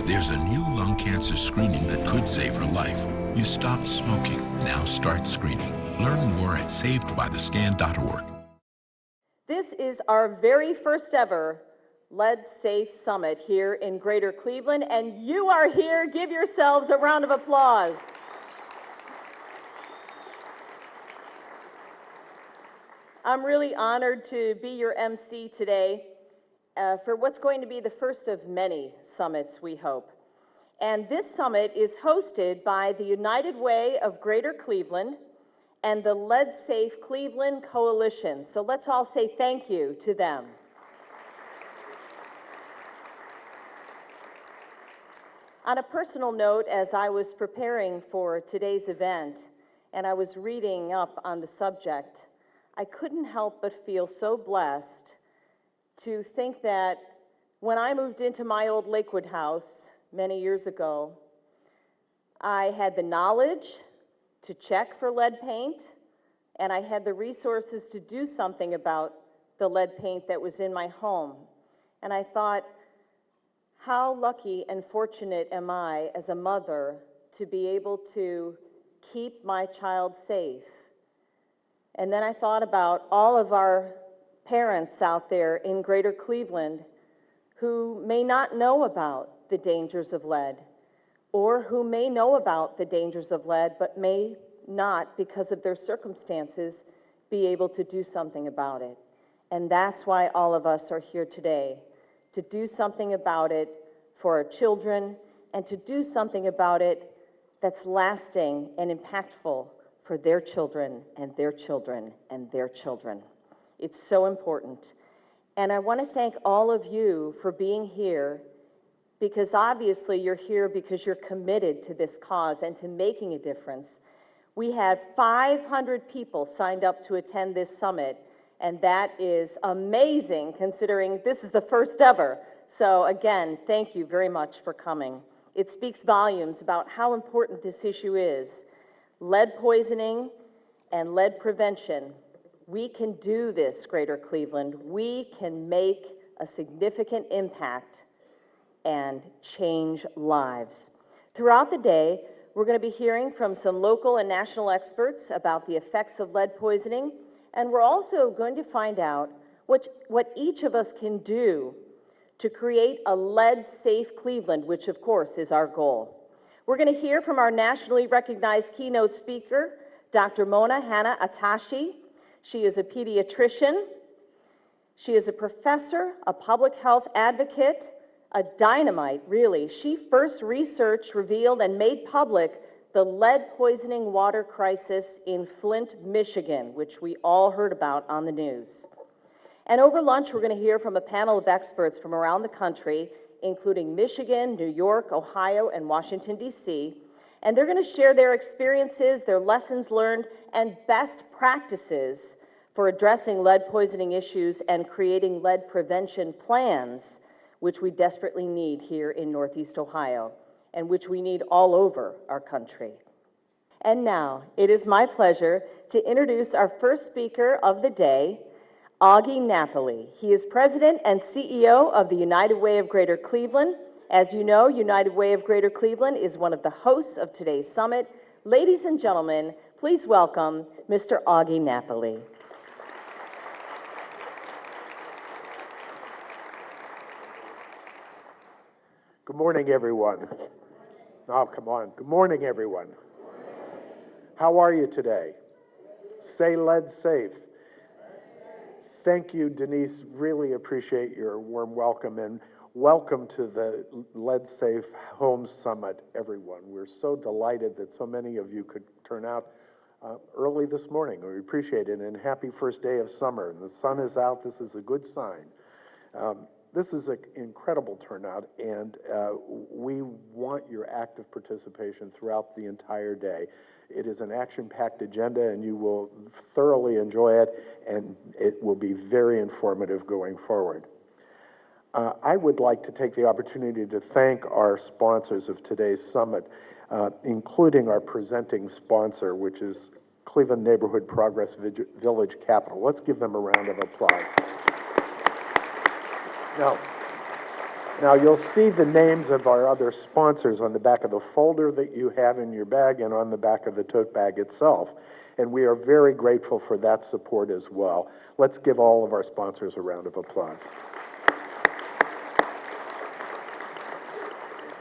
There's a new lung cancer screening that could save her life. You stopped smoking. Now start screening. Learn more at savedbythescan.org. This is our very first ever Lead Safe Summit here in Greater Cleveland, and you are here. Give yourselves a round of applause. I'm really honored to be your MC today for what's going to be the first of many summits, we hope. And this summit is hosted by the United Way of Greater Cleveland and the Lead Safe Cleveland Coalition. So let's all say thank you to them. On a personal note, as I was preparing for today's event and I was reading up on the subject, I couldn't help but feel so blessed to think that when I moved into my old Lakewood house many years ago, I had the knowledge to check for lead paint, and I had the resources to do something about the lead paint that was in my home. And I thought, how lucky and fortunate am I as a mother to be able to keep my child safe? And then I thought about all of our parents out there in Greater Cleveland who may not know about the dangers of lead, or who may know about the dangers of lead but may not, because of their circumstances, be able to do something about it. And that's why all of us are here today, to do something about it for our children and to do something about it that's lasting and impactful for their children and their children and their children. It's so important. And I want to thank all of you for being here, because obviously you're here because you're committed to this cause and to making a difference. We had 500 people signed up to attend this summit, and that is amazing considering this is the first ever. So again, thank you very much for coming. It speaks volumes about how important this issue is. Lead poisoning and lead prevention. We can do this, Greater Cleveland. We can make a significant impact and change lives. Throughout the day, we're going to be hearing from some local and national experts about the effects of lead poisoning, and we're also going to find out what each of us can do to create a lead-safe Cleveland, which of course is our goal. We're going to hear from our nationally recognized keynote speaker, Dr. Mona Hanna-Atashi. She is a pediatrician. She is a professor, a public health advocate, a dynamite, really. She first researched, revealed, and made public the lead poisoning water crisis in Flint, Michigan, which we all heard about on the news. And over lunch, we're going to hear from a panel of experts from around the country, including Michigan, New York, Ohio, and Washington, D.C., and they're going to share their experiences, their lessons learned, and best practices for addressing lead poisoning issues and creating lead prevention plans, which we desperately need here in Northeast Ohio, and which we need all over our country. And now, it is my pleasure to introduce our first speaker of the day, Augie Napoli. He is President and CEO of the United Way of Greater Cleveland. As you know, United Way of Greater Cleveland is one of the hosts of today's summit. Ladies and gentlemen, please welcome Mr. Augie Napoli. Good morning, everyone. Oh, come on. Good morning, everyone. How are you today? Say lead safe. Thank you, Denise. Really appreciate your warm welcome, and welcome to the Lead Safe Home Summit, everyone. We're so delighted that so many of you could turn out early this morning. We appreciate it, and happy first day of summer. And the sun is out. This is a good sign. This is an incredible turnout, and we want your active participation throughout the entire day. It is an action-packed agenda, and you will thoroughly enjoy it, and it will be very informative going forward. I would like to take the opportunity to thank our sponsors of today's summit, including our presenting sponsor, which is Cleveland Neighborhood Progress Village Capital. Let's give them a round of applause. Now, Now, you'll see the names of our other sponsors on the back of the folder that you have in your bag and on the back of the tote bag itself. And we are very grateful for that support as well. Let's give all of our sponsors a round of applause.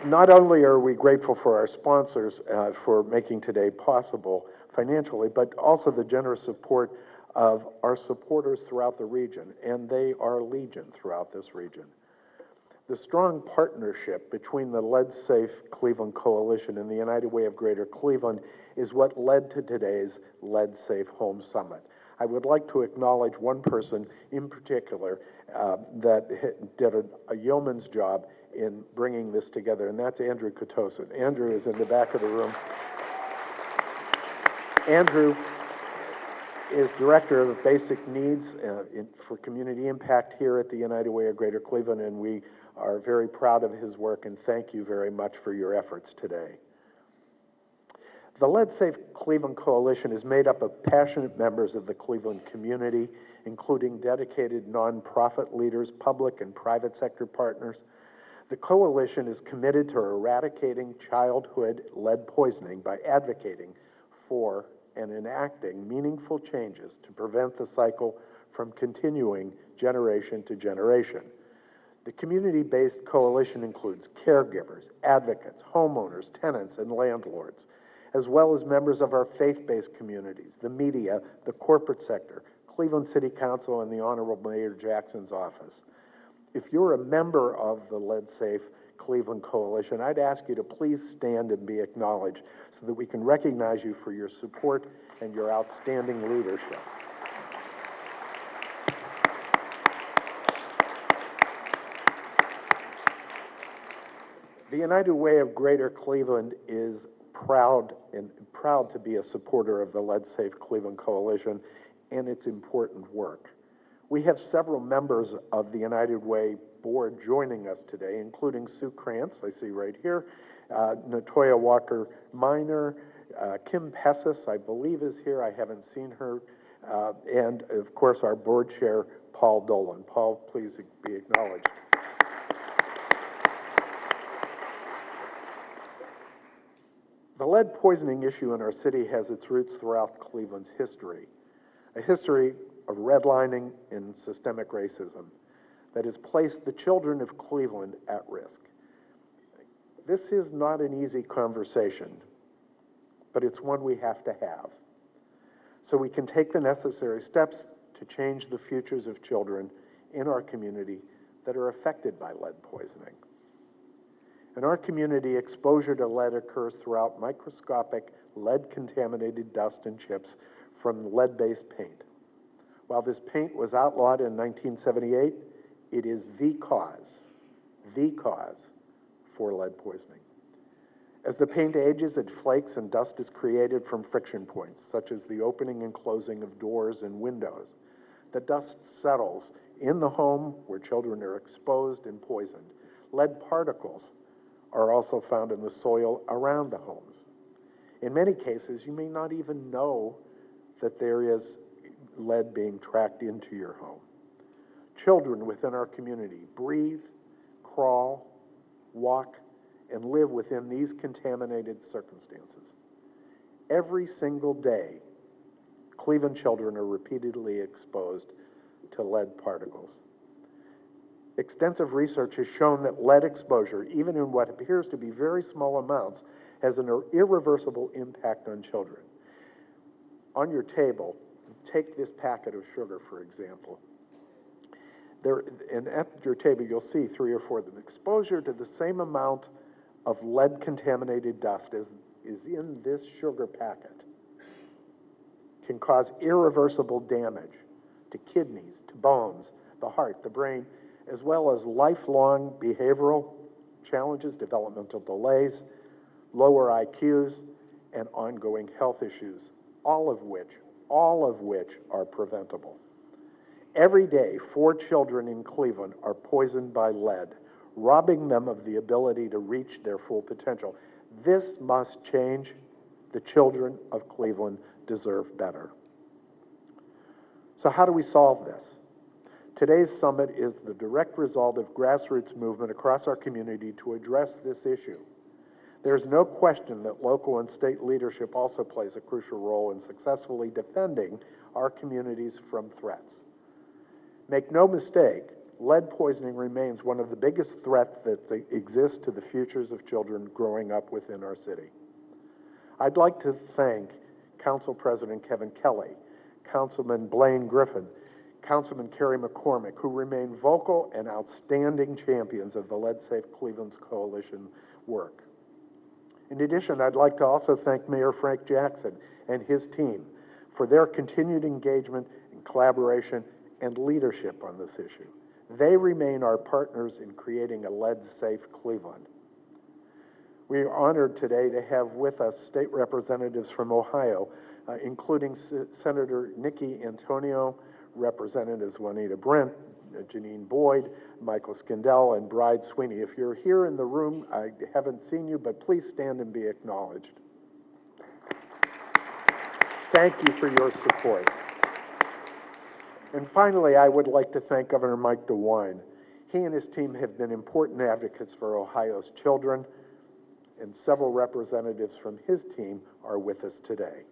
Not only are we grateful for our sponsors for making today possible financially, but also the generous support of our supporters throughout the region, and they are legion throughout this region. The strong partnership between the Lead Safe Cleveland Coalition and the United Way of Greater Cleveland is what led to today's Lead Safe Home Summit. I would like to acknowledge one person in particular that did a yeoman's job in bringing this together, and that's Andrew Katosin. Andrew is in the back of the room. Andrew is Director of Basic Needs for Community Impact here at the United Way of Greater Cleveland, and we are very proud of his work, and thank you very much for your efforts today. The Lead Safe Cleveland Coalition is made up of passionate members of the Cleveland community, including dedicated nonprofit leaders, public and private sector partners. The coalition is committed to eradicating childhood lead poisoning by advocating for and enacting meaningful changes to prevent the cycle from continuing generation to generation. The community-based coalition includes caregivers, advocates, homeowners, tenants, and landlords, as well as members of our faith-based communities, the media, the corporate sector, Cleveland City Council, and the Honorable Mayor Jackson's office. If you're a member of the Lead Safe Cleveland Coalition, I'd ask you to please stand and be acknowledged so that we can recognize you for your support and your outstanding leadership. The United Way of Greater Cleveland is proud to be a supporter of the Lead Safe Cleveland Coalition and its important work. We have several members of the United Way board joining us today, including Sue Krantz, I see right here, Natoya Walker-Minor, Kim Pessis, I believe is here, I haven't seen her, and of course our board chair, Paul Dolan. Paul, please be acknowledged. The lead poisoning issue in our city has its roots throughout Cleveland's history, a history of redlining and systemic racism that has placed the children of Cleveland at risk. This is not an easy conversation, but it's one we have to have, so we can take the necessary steps to change the futures of children in our community that are affected by lead poisoning. In our community, exposure to lead occurs throughout microscopic lead-contaminated dust and chips from lead-based paint. While this paint was outlawed in 1978, it is the cause for lead poisoning. As the paint ages, it flakes and dust is created from friction points, such as the opening and closing of doors and windows. The dust settles in the home where children are exposed and poisoned. Lead particles are also found in the soil around the homes. In many cases, you may not even know that there is lead being tracked into your home. Children within our community breathe, crawl, walk, and live within these contaminated circumstances. Every single day, Cleveland children are repeatedly exposed to lead particles. Extensive research has shown that lead exposure, even in what appears to be very small amounts, has an irreversible impact on children. On your table, take this packet of sugar, for example. And at your table, you'll see 3 or 4 of them. Exposure to the same amount of lead-contaminated dust as is in this sugar packet can cause irreversible damage to kidneys, to bones, the heart, the brain, as well as lifelong behavioral challenges, developmental delays, lower IQs, and ongoing health issues, all of which are preventable. Every day, 4 children in Cleveland are poisoned by lead, robbing them of the ability to reach their full potential. This must change. The children of Cleveland deserve better. So how do we solve this? Today's summit is the direct result of grassroots movement across our community to address this issue. There's no question that local and state leadership also plays a crucial role in successfully defending our communities from threats. Make no mistake, lead poisoning remains one of the biggest threats that exists to the futures of children growing up within our city. I'd like to thank Council President Kevin Kelly, Councilman Blaine Griffin, Councilman Kerry McCormick, who remain vocal and outstanding champions of the Lead Safe Cleveland's Coalition work. In addition, I'd like to also thank Mayor Frank Jackson and his team for their continued engagement and collaboration and leadership on this issue. They remain our partners in creating a lead-safe Cleveland. We are honored today to have with us state representatives from Ohio, including Senator Nikki Antonio, Representatives Juanita Brent, Janine Boyd, Michael Skindell, and Bride Sweeney. If you're here in the room, I haven't seen you, but please stand and be acknowledged. Thank you for your support. And finally, I would like to thank Governor Mike DeWine. He and his team have been important advocates for Ohio's children, and several representatives from his team are with us today.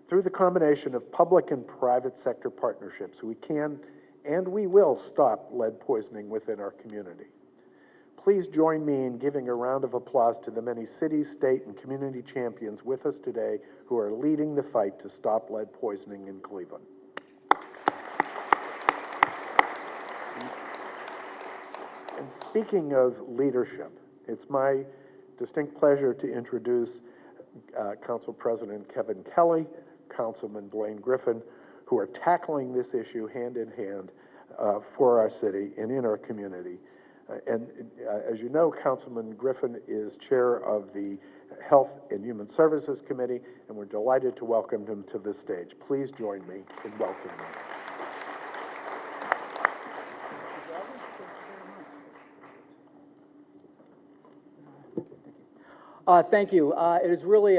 Through the combination of public and private sector partnerships, we can and we will stop lead poisoning within our community. Please join me in giving a round of applause to the many city, state, and community champions with us today who are leading the fight to stop lead poisoning in Cleveland. And speaking of leadership, it's my distinct pleasure to introduce Council President Kevin Kelly, Councilman Blaine Griffin, who are tackling this issue hand in hand for our city and in our community. As you know, Councilman Griffin is chair of the Health and Human Services Committee, and we're delighted to welcome him to this stage. Please join me in welcoming him. Thank you. It is really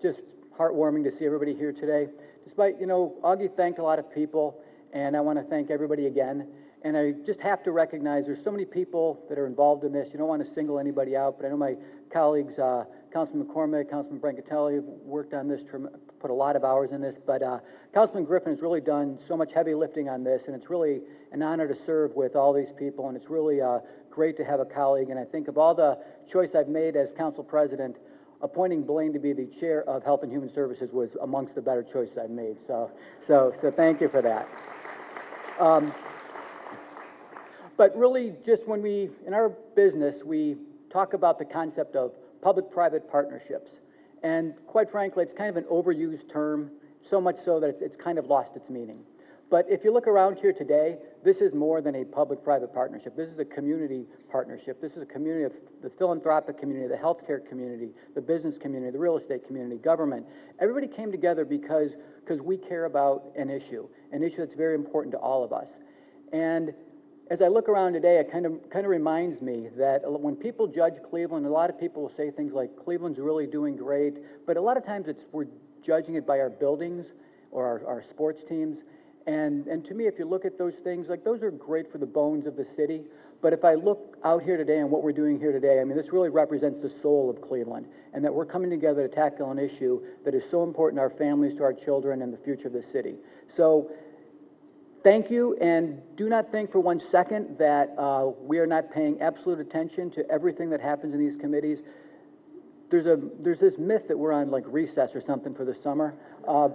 just heartwarming to see everybody here today. Despite, Augie thanked a lot of people, and I want to thank everybody again. And I just have to recognize there's so many people that are involved in this. You don't want to single anybody out, but I know my colleagues, Councilman McCormick, Councilman Brancatelli, have worked on this, put a lot of hours in this. But Councilman Griffin has really done so much heavy lifting on this, and it's really an honor to serve with all these people, and it's really great to have a colleague. And I think of all the choice I've made as council president, appointing Blaine to be the chair of Health and Human Services was amongst the better choices I've made. So thank you for that. But really, just when in our business, we talk about the concept of public-private partnerships. And quite frankly, it's kind of an overused term, so much so that it's kind of lost its meaning. But if you look around here today, this is more than a public-private partnership. This is a community partnership. This is a community of the philanthropic community, the healthcare community, the business community, the real estate community, government. Everybody came together because we care about an issue that's very important to all of us. And as I look around today, it kind of reminds me that when people judge Cleveland, a lot of people will say things like, Cleveland's really doing great, but a lot of times we're judging it by our buildings or our sports teams. And to me, if you look at those things, like those are great for the bones of the city. But if I look out here today and what we're doing here today, I mean, this really represents the soul of Cleveland, and that we're coming together to tackle an issue that is so important to our families, to our children, and the future of the city. So thank you, and do not think for 1 second that we are not paying absolute attention to everything that happens in these committees. There's this myth that we're on like recess or something for the summer.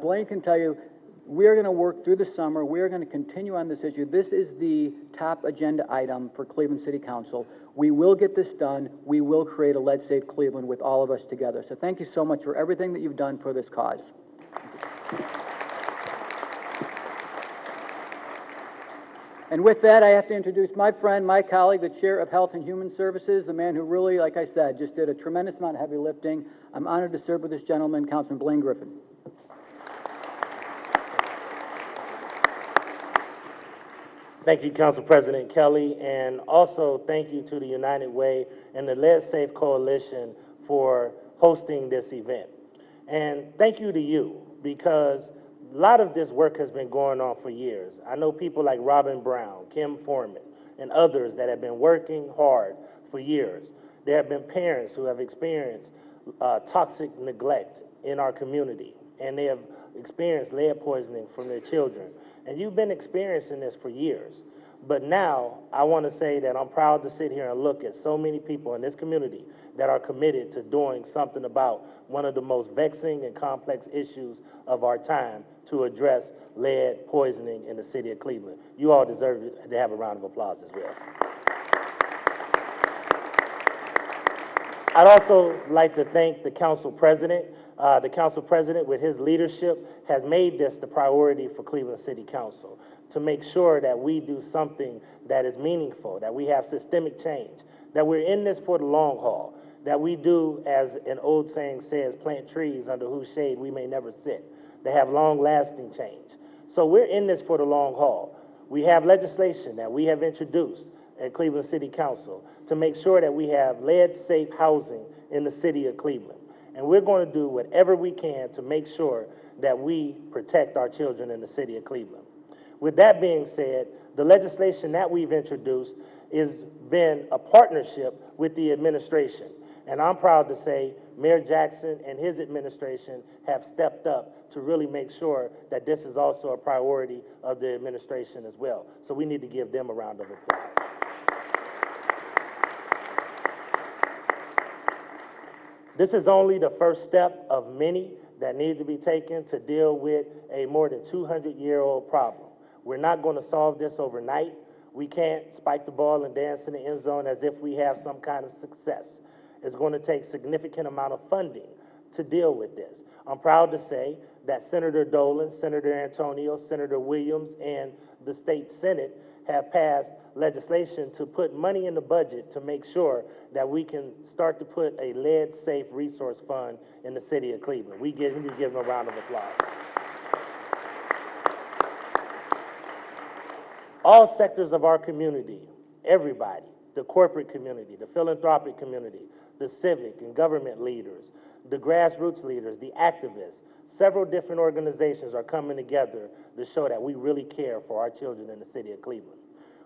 Blaine can tell you, we are going to work through the summer. We are going to continue on this issue. This is the top agenda item for Cleveland City Council. We will get this done. We will create a lead-safe Cleveland with all of us together. So thank you so much for everything that you've done for this cause. And with that, I have to introduce my friend, my colleague, the Chair of Health and Human Services, the man who really, like I said, just did a tremendous amount of heavy lifting. I'm honored to serve with this gentleman, Councilman Blaine Griffin. Thank you, Council President Kelly, and also thank you to the United Way and the Lead Safe Coalition for hosting this event. And thank you to you, because A lot of this work has been going on for years. I know people like Robin Brown, Kim Foreman, and others that have been working hard for years. There have been parents who have experienced toxic neglect in our community, and they have experienced lead poisoning from their children. And you've been experiencing this for years. But now, I want to say that I'm proud to sit here and look at so many people in this community that are committed to doing something about one of the most vexing and complex issues of our time to address lead poisoning in the city of Cleveland. You all deserve to have a round of applause as well. I'd also like to thank the council president. The council president, with his leadership, has made this the priority for Cleveland City Council to make sure that we do something that is meaningful, that we have systemic change, that we're in this for the long haul, that we do, as an old saying says, plant trees under whose shade we may never sit. They have long-lasting change. So we're in this for the long haul. We have legislation that we have introduced at Cleveland City Council to make sure that we have lead-safe housing in the city of Cleveland. And we're going to do whatever we can to make sure that we protect our children in the city of Cleveland. With that being said, the legislation that we've introduced has been a partnership with the administration. And I'm proud to say Mayor Jackson and his administration have stepped up to really make sure that this is also a priority of the administration as well. So we need to give them a round of applause. This is only the first step of many that need to be taken to deal with a more than 200-year-old problem. We're not going to solve this overnight. We can't spike the ball and dance in the end zone as if we have some kind of success. It's going to take significant amount of funding to deal with this. I'm proud to say that Senator Dolan, Senator Antonio, Senator Williams, and the state Senate have passed legislation to put money in the budget to make sure that we can start to put a lead-safe resource fund in the city of Cleveland. We need to give them a round of applause. All sectors of our community, everybody, the corporate community, the philanthropic community, the civic and government leaders, the grassroots leaders, the activists, several different organizations are coming together to show that we really care for our children in the city of Cleveland.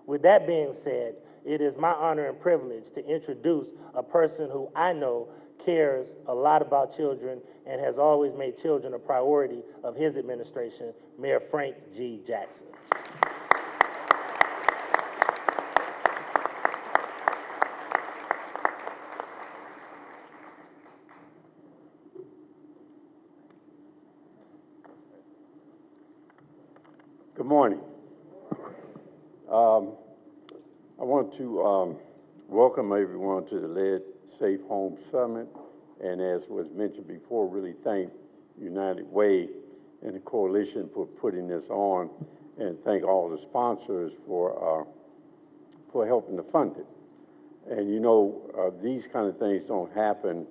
With that being said, it is my honor and privilege to introduce a person who I know cares a lot about children and has always made children a priority of his administration, Mayor Frank G. Jackson. Good morning. I want to welcome everyone to the Lead Safe Home Summit, and as was mentioned before, really thank United Way and the coalition for putting this on, and thank all the sponsors for helping to fund it. And you know, these kind of things don't happen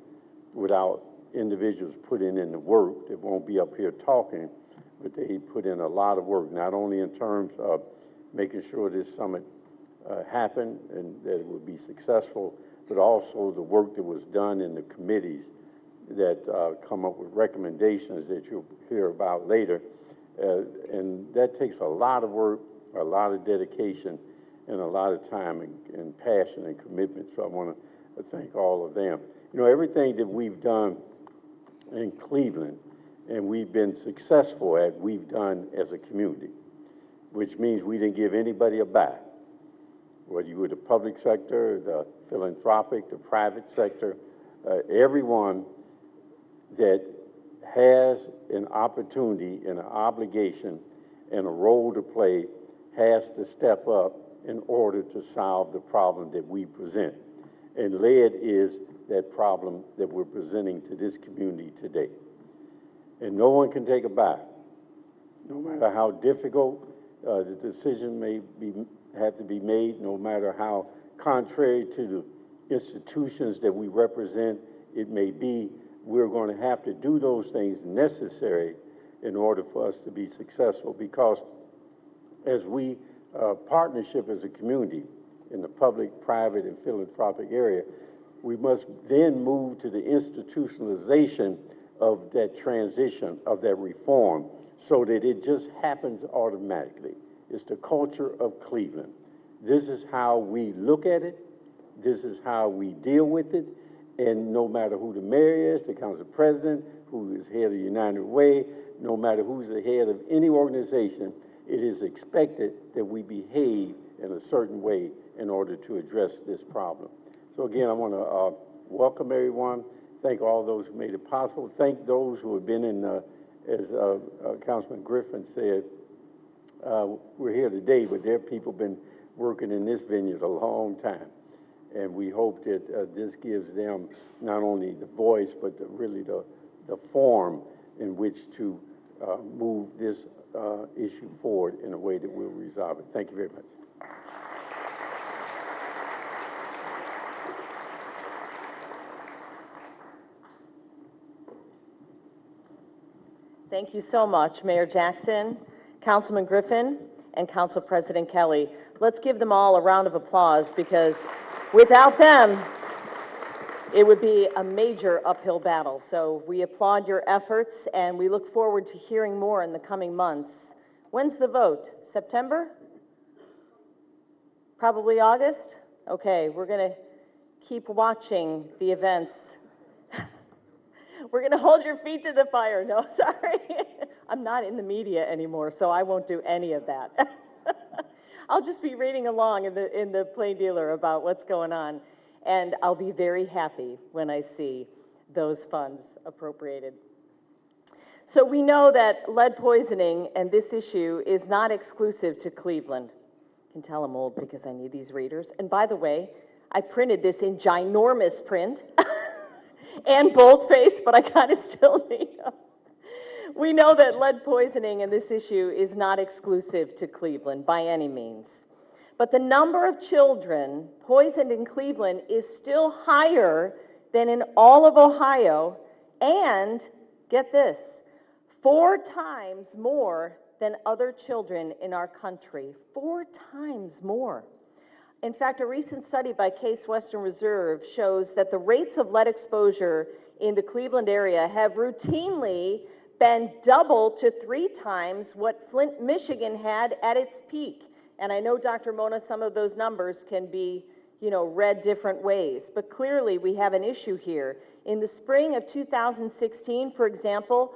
without individuals putting in the work. They won't be up here talking, but they put in a lot of work, not only in terms of making sure this summit happened and that it would be successful, but also the work that was done in the committees that come up with recommendations that you'll hear about later. And that takes a lot of work, a lot of dedication, and a lot of time and passion and commitment. So I want to thank all of them. You know, everything that we've done in Cleveland and we've been successful at, we've done as a community, which means we didn't give anybody a back. Whether you were the public sector, the philanthropic, the private sector, everyone that has an opportunity and an obligation and a role to play has to step up in order to solve the problem that we present. And lead is that problem that we're presenting to this community today. And no one can take it back. No matter how difficult the decision may have to be made, no matter how contrary to the institutions that we represent it may be, we're going to have to do those things necessary in order for us to be successful, because as we partnership as a community in the public, private, and philanthropic area, we must then move to the institutionalization of that transition, of that reform, so that it just happens automatically. It's the culture of Cleveland. This is how we look at it. This is how we deal with it. And no matter who the mayor is, the council president, who is head of United Way, no matter who's the head of any organization, it is expected that we behave in a certain way in order to address this problem. So again, I want to welcome everyone. Thank all those who made it possible. Thank those who have been in, as Councilman Griffin said, we're here today, but there are people been working in this vineyard a long time. And we hope that this gives them not only the voice, but really the form in which to move this issue forward in a way that will resolve it. Thank you very much. Thank you so much, Mayor Jackson, Councilman Griffin, and Council President Kelly. Let's give them all a round of applause, because without them, it would be a major uphill battle. So we applaud your efforts, and we look forward to hearing more in the coming months. When's the vote? September? Probably August? Okay, we're going to keep watching the events. We're going to hold your feet to the fire. No, sorry. I'm not in the media anymore, so I won't do any of that. I'll just be reading along in the Plain Dealer about what's going on, and I'll be very happy when I see those funds appropriated. So we know that lead poisoning and this issue is not exclusive to Cleveland. I can tell I'm old because I need these readers. And by the way, I printed this in ginormous print and boldface, but I kind of still need them. We know that lead poisoning and this issue is not exclusive to Cleveland by any means. But the number of children poisoned in Cleveland is still higher than in all of Ohio, and, get this, 4 times more than other children in our country. 4 times more. In fact, a recent study by Case Western Reserve shows that the rates of lead exposure in the Cleveland area have routinely been double to 3 times what Flint, Michigan had at its peak. And I know, Dr. Mona, some of those numbers can be, read different ways, but clearly we have an issue here. In the spring of 2016, for example,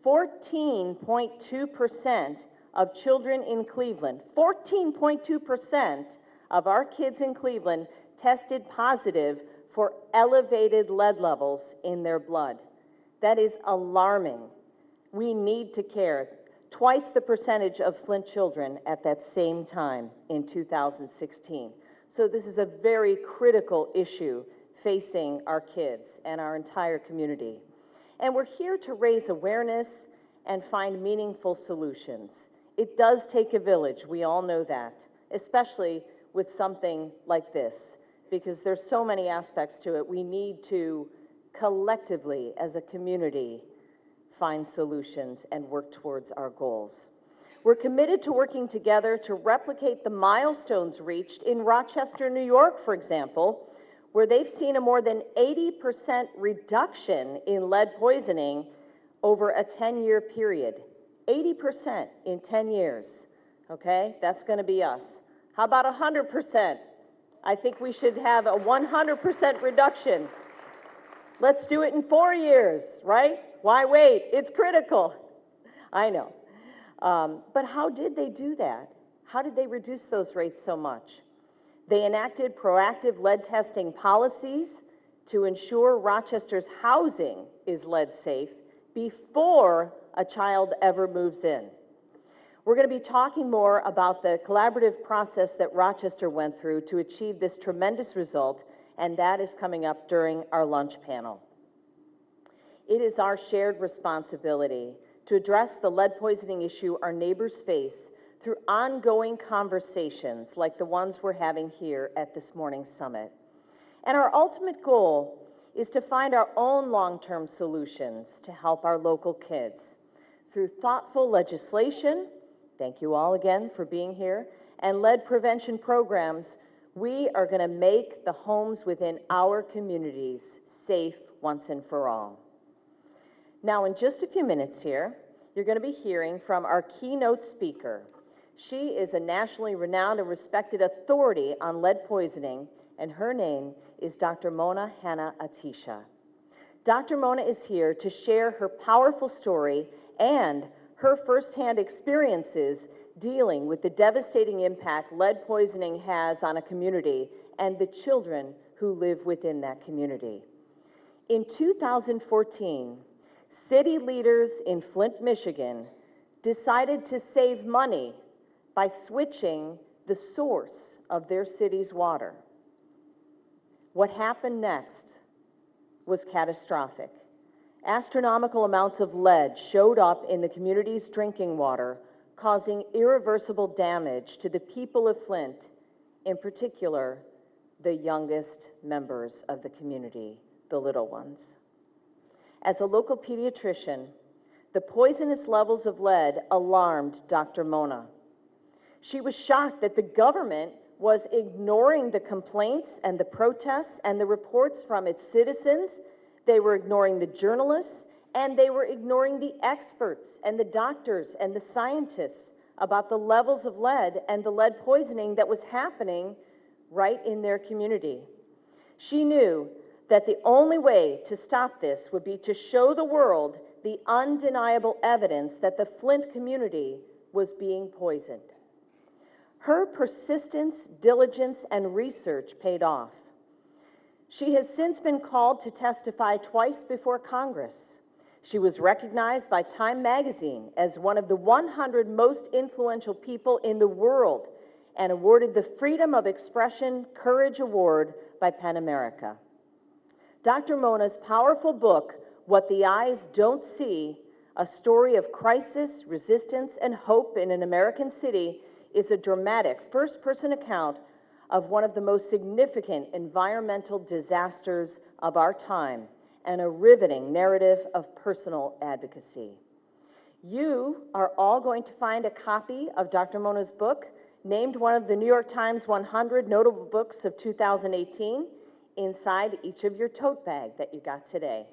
14.2% of children in Cleveland, 14.2% of our kids in Cleveland tested positive for elevated lead levels in their blood. That is alarming. We need to care. Twice the percentage of Flint children at that same time in 2016. So this is a very critical issue facing our kids and our entire community. And we're here to raise awareness and find meaningful solutions. It does take a village, we all know that, especially with something like this, because there's so many aspects to it. We need to collectively, as a community, find solutions and work towards our goals. We're committed to working together to replicate the milestones reached in Rochester, New York, for example, where they've seen a more than 80% reduction in lead poisoning over a 10-year period. 80% in 10 years, okay? That's gonna be us. How about 100%? I think we should have a 100% reduction. Let's do it in 4 years, right? Why wait? It's critical. I know. But how did they do that? How did they reduce those rates so much? They enacted proactive lead testing policies to ensure Rochester's housing is lead safe before a child ever moves in. We're going to be talking more about the collaborative process that Rochester went through to achieve this tremendous result, and that is coming up during our lunch panel. It is our shared responsibility to address the lead poisoning issue our neighbors face through ongoing conversations like the ones we're having here at this morning's summit. And our ultimate goal is to find our own long-term solutions to help our local kids through thoughtful legislation. Thank you all again for being here. And lead prevention programs. We are going to make the homes within our communities safe once and for all. Now, in just a few minutes here, you're going to be hearing from our keynote speaker. She is a nationally renowned and respected authority on lead poisoning, and her name is Dr. Mona Hanna-Attisha. Dr. Mona is here to share her powerful story and her firsthand experiences dealing with the devastating impact lead poisoning has on a community and the children who live within that community. In 2014, city leaders in Flint, Michigan decided to save money by switching the source of their city's water. What happened next was catastrophic. Astronomical amounts of lead showed up in the community's drinking water, causing irreversible damage to the people of Flint, in particular, the youngest members of the community, the little ones. As a local pediatrician, the poisonous levels of lead alarmed Dr. Mona. She was shocked that the government was ignoring the complaints and the protests and the reports from its citizens. They were ignoring the journalists, and they were ignoring the experts and the doctors and the scientists about the levels of lead and the lead poisoning that was happening right in their community. She knew that the only way to stop this would be to show the world the undeniable evidence that the Flint community was being poisoned. Her persistence, diligence, and research paid off. She has since been called to testify twice before Congress. She was recognized by Time magazine as one of the 100 most influential people in the world and awarded the Freedom of Expression Courage Award by PEN America. Dr. Mona's powerful book, What the Eyes Don't See, A Story of Crisis, Resistance, and Hope in an American City, is a dramatic first-person account of one of the most significant environmental disasters of our time and a riveting narrative of personal advocacy. You are all going to find a copy of Dr. Mona's book, named one of the New York Times 100 Notable Books of 2018, inside each of your tote bag that you got today.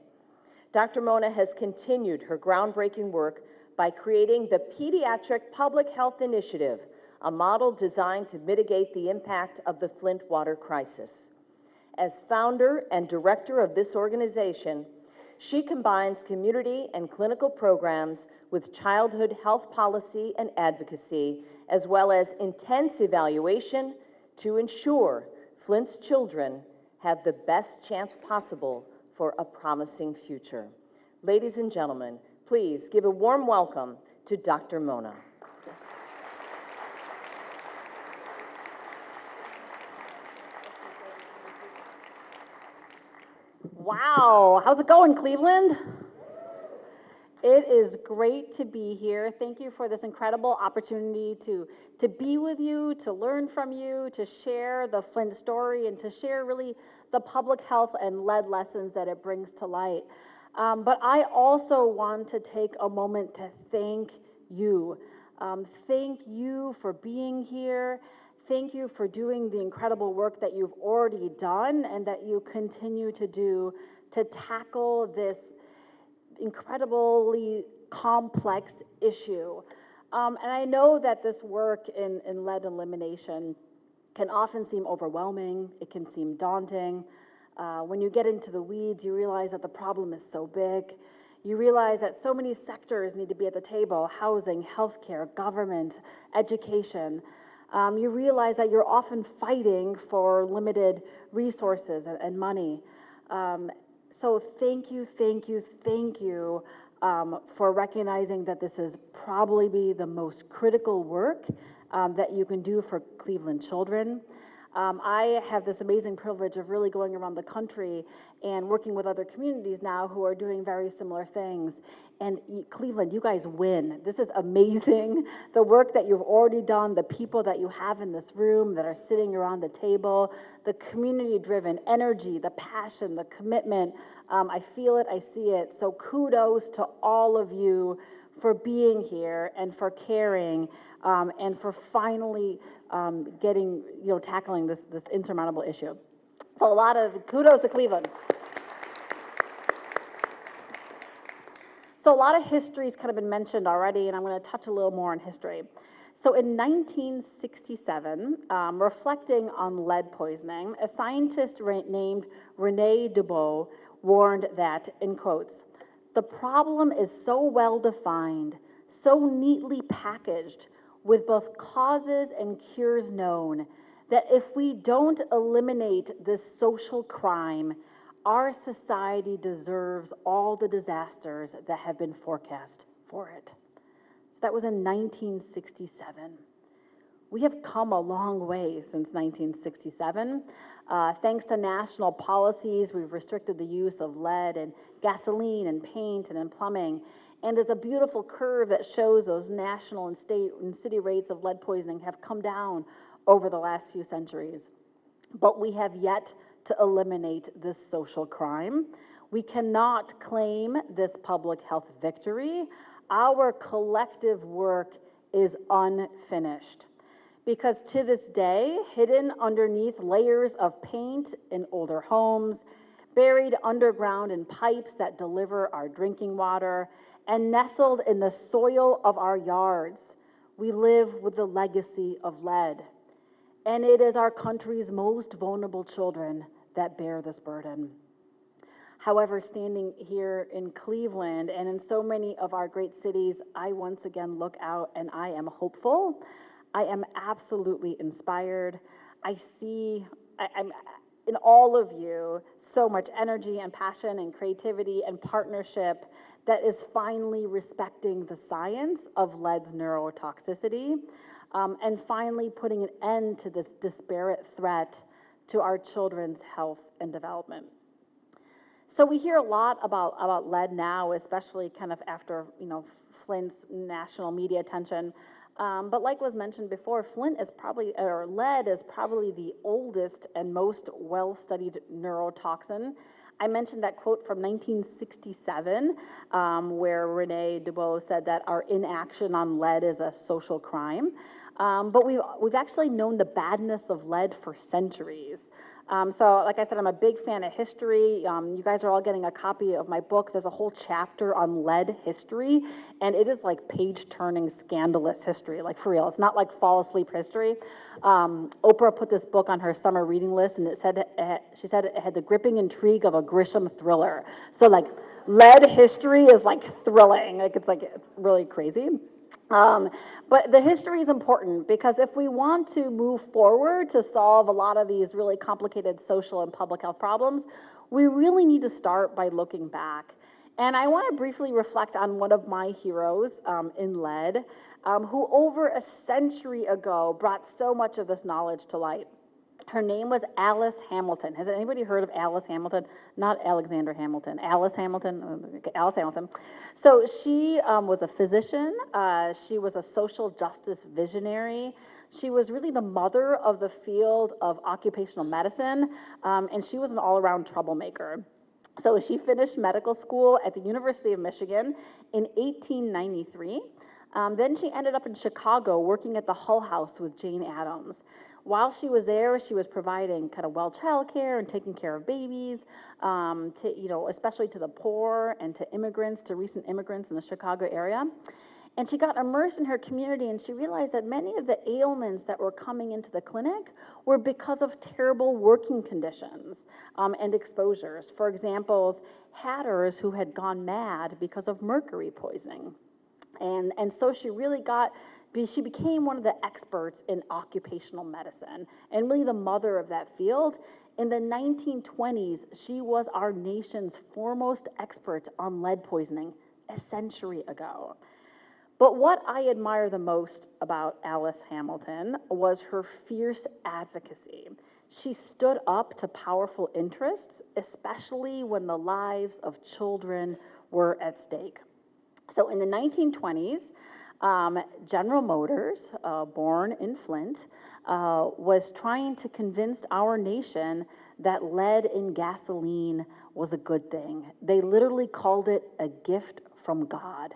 Dr. Mona has continued her groundbreaking work by creating the Pediatric Public Health Initiative, a model designed to mitigate the impact of the Flint water crisis. As founder and director of this organization, she combines community and clinical programs with childhood health policy and advocacy, as well as intense evaluation to ensure Flint's children have the best chance possible for a promising future. Ladies and gentlemen, please give a warm welcome to Dr. Mona. Wow, how's it going, Cleveland? It is great to be here. Thank you for this incredible opportunity to be with you, to learn from you, to share the Flint story, and to share really the public health and lead lessons that it brings to light. But I also want to take a moment to thank you. Thank you for being here. Thank you for doing the incredible work that you've already done and that you continue to do to tackle this incredibly complex issue. And I know that this work in lead elimination can often seem overwhelming. It can seem daunting. When you get into the weeds, you realize that the problem is so big. You realize that so many sectors need to be at the table: housing, healthcare, government, education. You realize that you're often fighting for limited resources and money. So thank you for recognizing that this is probably the most critical work that you can do for Cleveland children. I have this amazing privilege of really going around the country and working with other communities now who are doing very similar things. And Cleveland, you guys win. This is amazing. The work that you've already done, the people that you have in this room that are sitting around the table, the community-driven energy, the passion, the commitment. I feel it, I see it. So kudos to all of you for being here and for caring and for finally tackling this insurmountable issue. So a lot of kudos to Cleveland. So a lot of history's kind of been mentioned already, and I'm going to touch a little more on history. So in 1967, reflecting on lead poisoning, a scientist named René Dubos warned that, in quotes, "The problem is so well defined, so neatly packaged, with both causes and cures known, that if we don't eliminate this social crime, our society deserves all the disasters that have been forecast for it." So that was in 1967. We have come a long way since 1967. Thanks to national policies, we've restricted the use of lead in gasoline and paint and in plumbing. And there's a beautiful curve that shows those national and state and city rates of lead poisoning have come down over the last few centuries. But we have yet to eliminate this social crime. We cannot claim this public health victory. Our collective work is unfinished. Because to this day, hidden underneath layers of paint in older homes, buried underground in pipes that deliver our drinking water, and nestled in the soil of our yards, we live with the legacy of lead. And it is our country's most vulnerable children that bear this burden. However, standing here in Cleveland and in so many of our great cities, I once again look out and I am hopeful. I am absolutely inspired. I see I'm in all of you so much energy and passion and creativity and partnership that is finally respecting the science of lead's neurotoxicity, and finally putting an end to this disparate threat to our children's health and development. So we hear a lot about lead now, especially kind of after, Flint's national media attention. But like was mentioned before, lead is probably the oldest and most well-studied neurotoxin. I mentioned that quote from 1967, where René Dubos said that our inaction on lead is a social crime. But we've actually known the badness of lead for centuries. So like I said, I'm a big fan of history. You guys are all getting a copy of my book. There's a whole chapter on lead history, and it is like page-turning, scandalous history, like for real. It's not like fall asleep history. Oprah put this book on her summer reading list, and she said it had the gripping intrigue of a Grisham thriller. So like lead history is like thrilling. It's really crazy. But the history is important because if we want to move forward to solve a lot of these really complicated social and public health problems, we really need to start by looking back. And I want to briefly reflect on one of my heroes in lead, who over a century ago brought so much of this knowledge to light. Her name was Alice Hamilton. Has anybody heard of Alice Hamilton? Not Alexander Hamilton. Alice Hamilton. Alice Hamilton. So she was a physician. She was a social justice visionary. She was really the mother of the field of occupational medicine, and she was an all-around troublemaker. So she finished medical school at the University of Michigan in 1893. Then she ended up in Chicago working at the Hull House with Jane Addams. While she was there, she was providing kind of well childcare and taking care of babies, especially to the poor and to immigrants, to recent immigrants in the Chicago area. And she got immersed in her community, and she realized that many of the ailments that were coming into the clinic were because of terrible working conditions and exposures. For example, hatters who had gone mad because of mercury poisoning. And so she became one of the experts in occupational medicine and really the mother of that field. In the 1920s, she was our nation's foremost expert on lead poisoning a century ago. But what I admire the most about Alice Hamilton was her fierce advocacy. She stood up to powerful interests, especially when the lives of children were at stake. So in the 1920s, General Motors, born in Flint, was trying to convince our nation that lead in gasoline was a good thing. They literally called it a gift from God.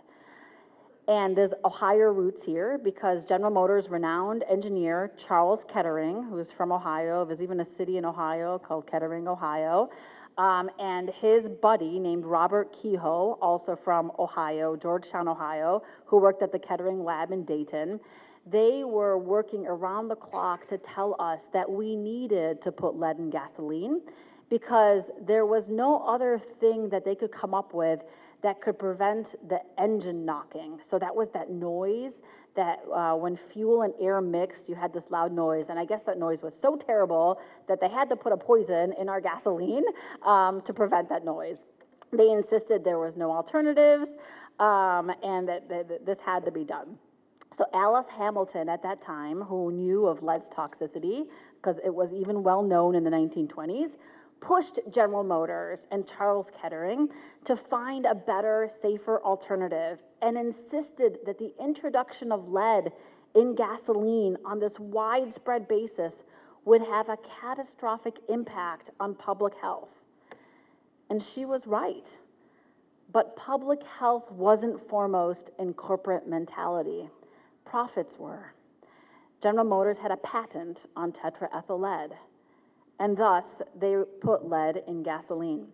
And there's Ohio roots here because General Motors' renowned engineer, Charles Kettering, who's from Ohio, there's even a city in Ohio called Kettering, Ohio, and his buddy named Robert Kehoe, also from Ohio, Georgetown, Ohio, who worked at the Kettering lab in Dayton. They were working around the clock to tell us that we needed to put lead in gasoline because there was no other thing that they could come up with that could prevent the engine knocking. So that was that noise that when fuel and air mixed, you had this loud noise. And I guess that noise was so terrible that they had to put a poison in our gasoline to prevent that noise. They insisted there was no alternatives and that this had to be done. So Alice Hamilton at that time, who knew of lead's toxicity, because it was even well known in the 1920s, pushed General Motors and Charles Kettering to find a better, safer alternative and insisted that the introduction of lead in gasoline on this widespread basis would have a catastrophic impact on public health. And she was right. But public health wasn't foremost in corporate mentality. Profits were. General Motors had a patent on tetraethyl lead, and thus they put lead in gasoline.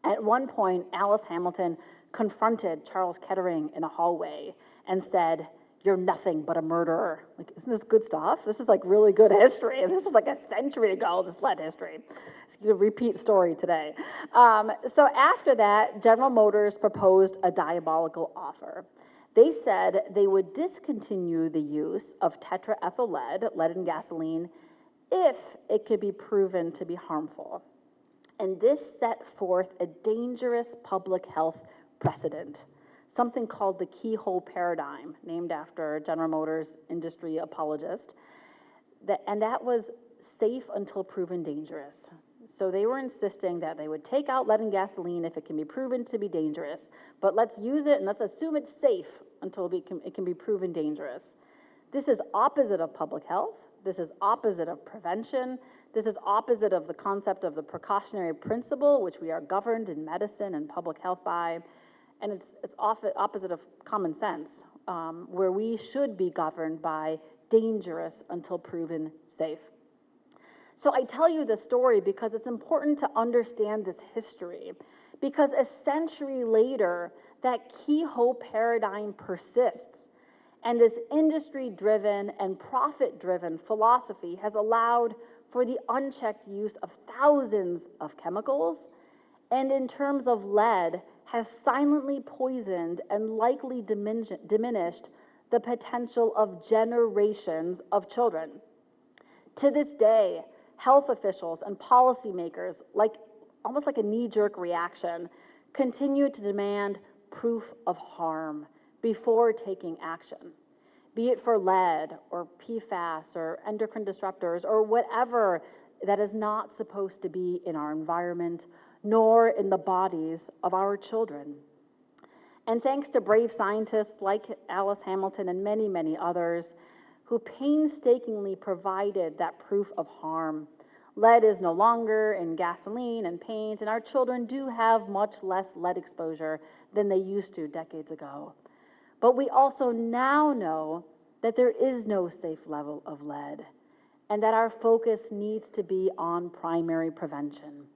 At one point, Alice Hamilton confronted Charles Kettering in a hallway and said, "You're nothing but a murderer." Like, isn't this good stuff? This is like really good history. This is like a century ago, this lead history. It's a repeat story today. So after that, General Motors proposed a diabolical offer. They said they would discontinue the use of tetraethyl lead in gasoline, if it could be proven to be harmful. And this set forth a dangerous public health precedent, something called the keyhole paradigm, named after General Motors industry apologist. And that was safe until proven dangerous. So they were insisting that they would take out lead in gasoline if it can be proven to be dangerous, but let's use it and let's assume it's safe until it can be proven dangerous. This is opposite of public health. This is opposite of prevention. This is opposite of the concept of the precautionary principle, which we are governed in medicine and public health by. And it's opposite of common sense, where we should be governed by dangerous until proven safe. So I tell you this story because it's important to understand this history, because a century later, that keyhole paradigm persists. And this industry-driven and profit-driven philosophy has allowed for the unchecked use of thousands of chemicals, and in terms of lead, has silently poisoned and likely diminished the potential of generations of children. To this day, health officials and policymakers, almost like a knee-jerk reaction, continue to demand proof of harm before taking action, be it for lead or PFAS or endocrine disruptors or whatever that is not supposed to be in our environment, nor in the bodies of our children. And thanks to brave scientists like Alice Hamilton and many, many others who painstakingly provided that proof of harm, lead is no longer in gasoline and paint, and our children do have much less lead exposure than they used to decades ago. But we also now know that there is no safe level of lead, and that our focus needs to be on primary prevention,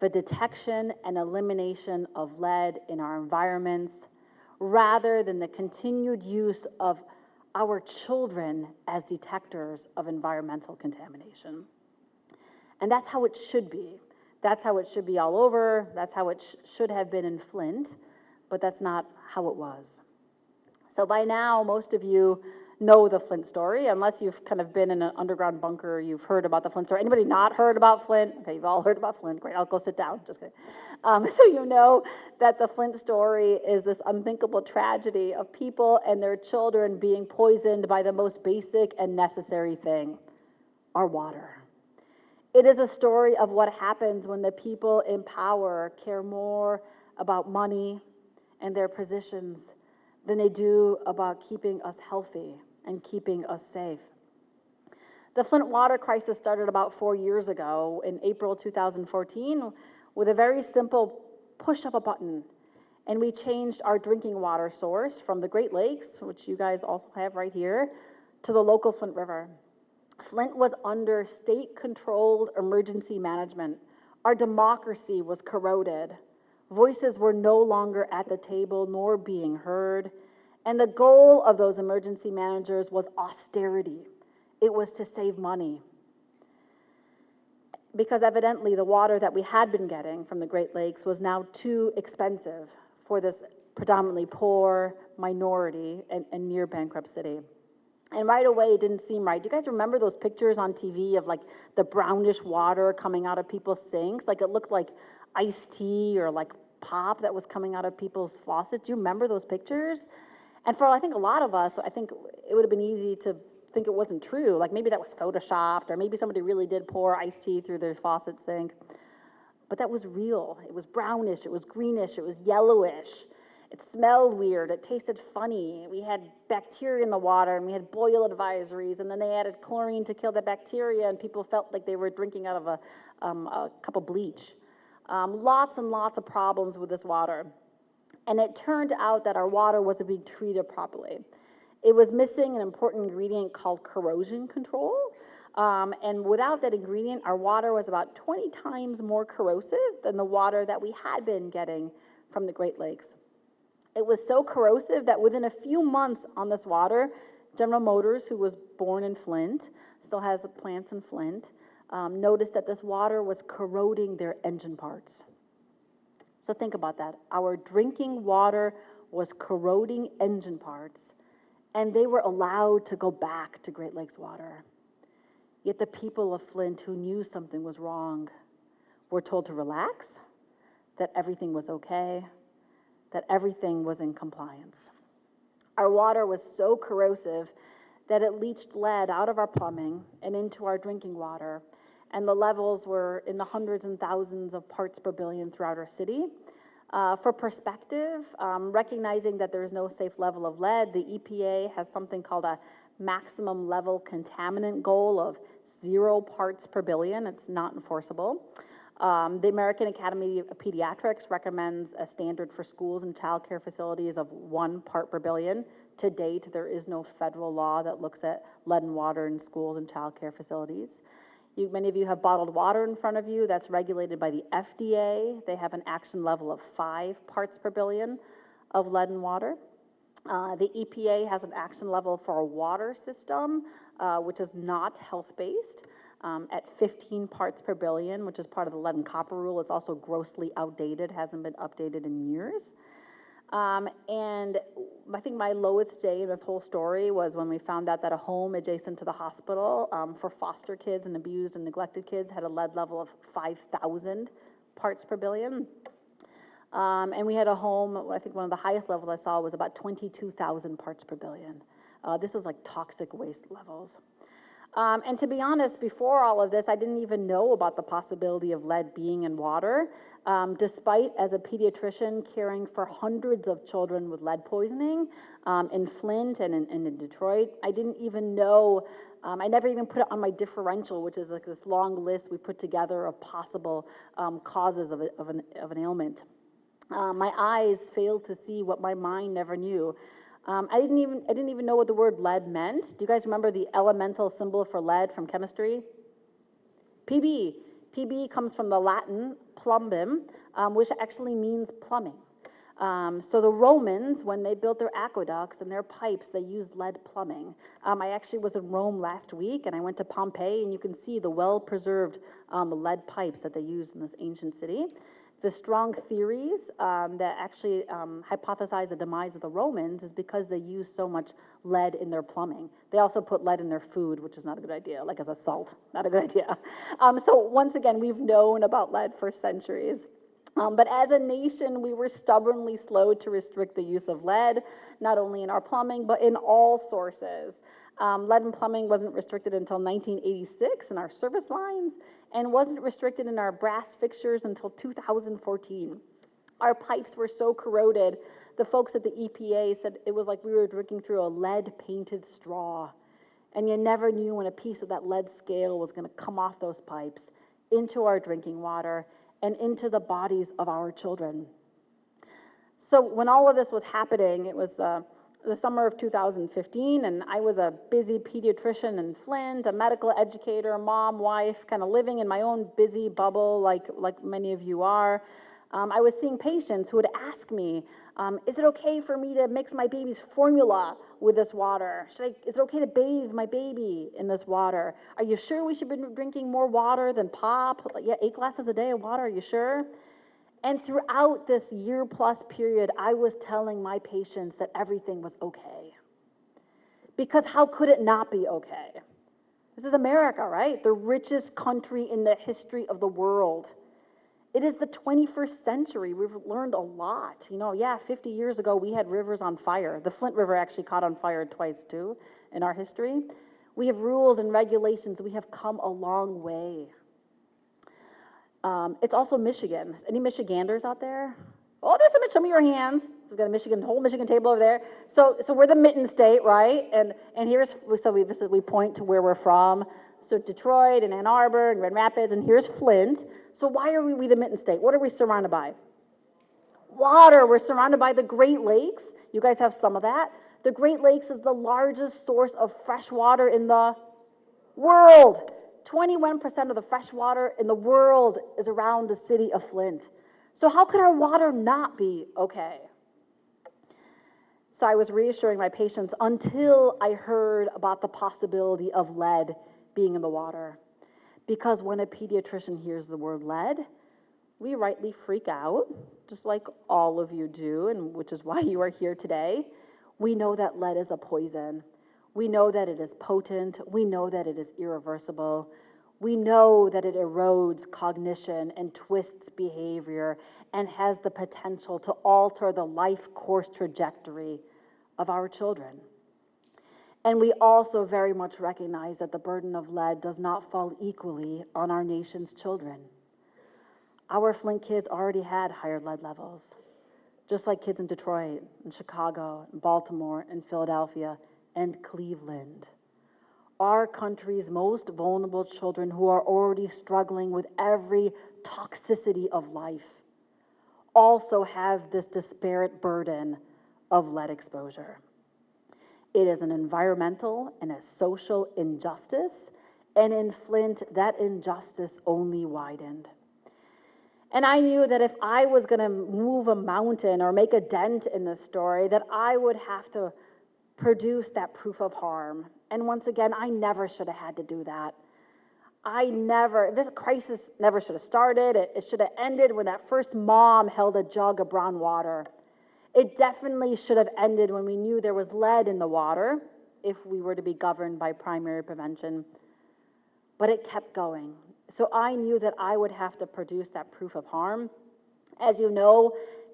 the detection and elimination of lead in our environments, rather than the continued use of our children as detectors of environmental contamination. And that's how it should be. That's how it should be all over. That's how it should have been in Flint, but that's not how it was. So by now, most of you know the Flint story. Unless you've kind of been in an underground bunker, you've heard about the Flint story. Anybody not heard about Flint? Okay, you've all heard about Flint. Great, I'll go sit down. Just kidding. So you know that the Flint story is this unthinkable tragedy of people and their children being poisoned by the most basic and necessary thing, our water. It is a story of what happens when the people in power care more about money and their positions than they do about keeping us healthy and keeping us safe. The Flint water crisis started about 4 years ago in April 2014 with a very simple push of a button. And we changed our drinking water source from the Great Lakes, which you guys also have right here, to the local Flint River. Flint was under state-controlled emergency management. Our democracy was corroded. Voices were no longer at the table nor being heard. And the goal of those emergency managers was austerity. It was to save money. Because evidently the water that we had been getting from the Great Lakes was now too expensive for this predominantly poor minority and near bankrupt city. And right away, it didn't seem right. Do you guys remember those pictures on TV of like the brownish water coming out of people's sinks? Like it looked like iced tea or like pop that was coming out of people's faucets. Do you remember those pictures? And for, I think, a lot of us, I think it would have been easy to think it wasn't true. Like maybe that was photoshopped, or maybe somebody really did pour iced tea through their faucet sink. But that was real. It was brownish, it was greenish, it was yellowish. It smelled weird, it tasted funny. We had bacteria in the water, and we had boil advisories, and then they added chlorine to kill the bacteria, and people felt like they were drinking out of a cup of bleach. Lots and lots of problems with this water. And it turned out that our water wasn't being treated properly. It was missing an important ingredient called corrosion control. And without that ingredient, our water was about 20 times more corrosive than the water that we had been getting from the Great Lakes. It was so corrosive that within a few months on this water, General Motors, who was born in Flint, still has plants in Flint, noticed that this water was corroding their engine parts. So think about that. Our drinking water was corroding engine parts, and they were allowed to go back to Great Lakes water. Yet the people of Flint who knew something was wrong were told to relax, that everything was okay, that everything was in compliance. Our water was so corrosive that it leached lead out of our plumbing and into our drinking water, and the levels were in the hundreds and thousands of parts per billion throughout our city. For perspective, recognizing that there is no safe level of lead, the EPA has something called a maximum level contaminant goal of 0 parts per billion. It's not enforceable. The American Academy of Pediatrics recommends a standard for schools and child care facilities of 1 part per billion. To date, there is no federal law that looks at lead and water in schools and child care facilities. Many of you have bottled water in front of you. That's regulated by the FDA. They have an action level of 5 parts per billion of lead in water. The EPA has an action level for a water system, which is not health-based, at 15 parts per billion, which is part of the lead and copper rule. It's also grossly outdated, hasn't been updated in years. And I think my lowest day in this whole story was when we found out that a home adjacent to the hospital for foster kids and abused and neglected kids had a lead level of 5,000 parts per billion. And we had a home, I think one of the highest levels I saw was about 22,000 parts per billion. This is like toxic waste levels. And to be honest, before all of this, I didn't even know about the possibility of lead being in water. Despite, as a pediatrician, caring for hundreds of children with lead poisoning in Flint and in Detroit, I didn't even know, I never even put it on my differential, which is like this long list we put together of possible causes of an ailment. My eyes failed to see what my mind never knew. I didn't even know what the word lead meant. Do you guys remember the elemental symbol for lead from chemistry? Pb. Pb comes from the Latin plumbum, which actually means plumbing. So the Romans, when they built their aqueducts and their pipes, they used lead plumbing. I actually was in Rome last week, and I went to Pompeii, and you can see the well-preserved lead pipes that they used in this ancient city. The strong theories that actually hypothesize the demise of the Romans is because they used so much lead in their plumbing. They also put lead in their food, which is not a good idea, like as a salt, not a good idea. So once again, we've known about lead for centuries. But as a nation, we were stubbornly slow to restrict the use of lead, not only in our plumbing, but in all sources. Lead in plumbing wasn't restricted until 1986 in our service lines, and wasn't restricted in our brass fixtures until 2014. Our pipes were so corroded, the folks at the EPA said it was like we were drinking through a lead-painted straw, and you never knew when a piece of that lead scale was going to come off those pipes into our drinking water and into the bodies of our children. So when all of this was happening, it was the the summer of 2015, and I was a busy pediatrician in Flint, a medical educator, mom, wife, kind of living in my own busy bubble like many of you are. I was seeing patients who would ask me, is it okay for me to mix my baby's formula with this water? Is it okay to bathe my baby in this water? Are you sure we should be drinking more water than pop? Yeah, 8 glasses a day of water, are you sure? And throughout this year-plus period, I was telling my patients that everything was okay. Because how could it not be okay? This is America, right? The richest country in the history of the world. It is the 21st century. We've learned a lot. 50 years ago, we had rivers on fire. The Flint River actually caught on fire twice, too, in our history. We have rules and regulations. We have come a long way. It's also Michigan. Any Michiganders out there? Oh, there's some. Show me your hands. So we've got a whole Michigan table over there. So we're the Mitten State, right? And we point to where we're from. So Detroit and Ann Arbor and Grand Rapids, and here's Flint. So why are we the Mitten State? What are we surrounded by? Water. We're surrounded by the Great Lakes. You guys have some of that. The Great Lakes is the largest source of fresh water in the world. 21% of the fresh water in the world is around the city of Flint. So how could our water not be okay? So I was reassuring my patients until I heard about the possibility of lead being in the water. Because when a pediatrician hears the word lead, we rightly freak out, just like all of you do, and which is why you are here today. We know that lead is a poison. We know that it is potent. We know that it is irreversible. We know that it erodes cognition and twists behavior and has the potential to alter the life course trajectory of our children. And we also very much recognize that the burden of lead does not fall equally on our nation's children. Our Flint kids already had higher lead levels, just like kids in Detroit, and Chicago, and Baltimore, and Philadelphia, and Cleveland. Our country's most vulnerable children who are already struggling with every toxicity of life also have this disparate burden of lead exposure. It is an environmental and a social injustice, and in Flint, that injustice only widened. And I knew that if I was going to move a mountain or make a dent in this story, that I would have to produce that proof of harm. And once again, I never should have had to do that. This crisis never should have started. It should have ended when that first mom held a jug of brown water. It definitely should have ended when we knew there was lead in the water, if we were to be governed by primary prevention. But it kept going. So I knew that I would have to produce that proof of harm. As you know,